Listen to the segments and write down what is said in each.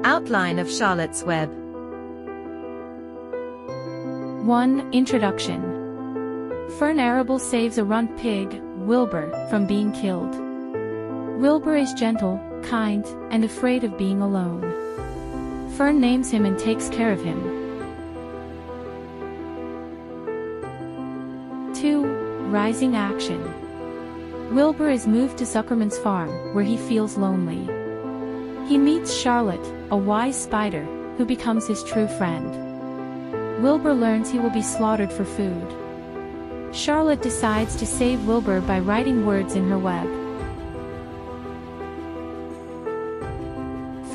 Outline of Charlotte's Web. 1. Introduction. Fern Arable saves a runt pig, Wilbur, from being killed. Wilbur is gentle, kind, and afraid of being alone. Fern names him and takes care of him. 2. Rising action. Wilbur is moved to Zuckerman's farm, where he feels lonely. He meets Charlotte, a wise spider, who becomes his true friend. Wilbur learns he will be slaughtered for food. Charlotte decides to save Wilbur by writing words in her web.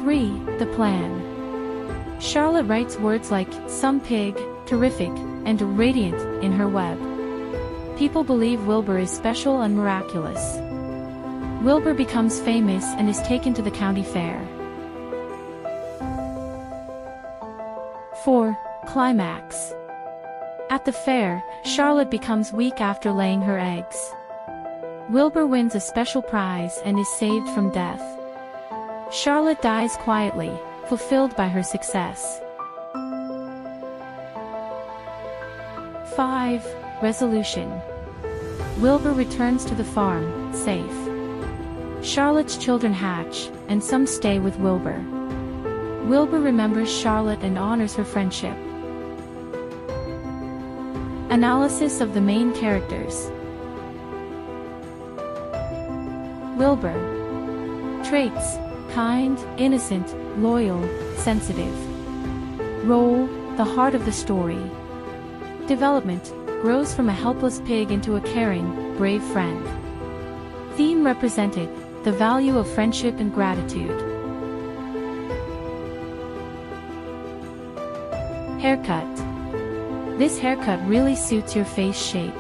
3. The plan. Charlotte writes words like, some pig, terrific, and radiant, in her web. People believe Wilbur is special and miraculous. Wilbur becomes famous and is taken to the county fair. 4. Climax. At the fair, Charlotte becomes weak after laying her eggs. Wilbur wins a special prize and is saved from death. Charlotte dies quietly, fulfilled by her success. 5. Resolution. Wilbur returns to the farm, safe. Charlotte's children hatch, and some stay with Wilbur. Wilbur remembers Charlotte and honors her friendship. Analysis of the main characters. Wilbur. Traits: kind, innocent, loyal, sensitive. Role: the heart of the story. Development: grows from a helpless pig into a caring, brave friend. Theme represented: the value of friendship and gratitude. Haircut. This haircut really suits your face shape.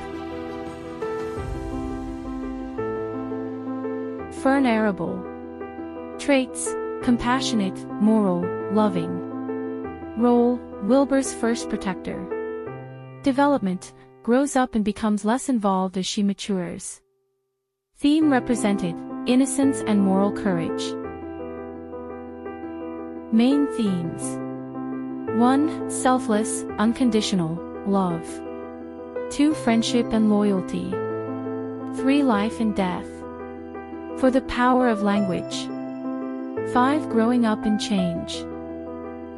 Fern Arable. Traits: compassionate, moral, loving. Role: Wilbur's first protector. Development: grows up and becomes less involved as she matures. Theme represented: innocence and moral courage. Main themes. 1. Selfless, unconditional, love. 2. Friendship and loyalty. 3. Life and death. For the power of language. 5. Growing up and change.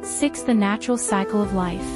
6. The natural cycle of life.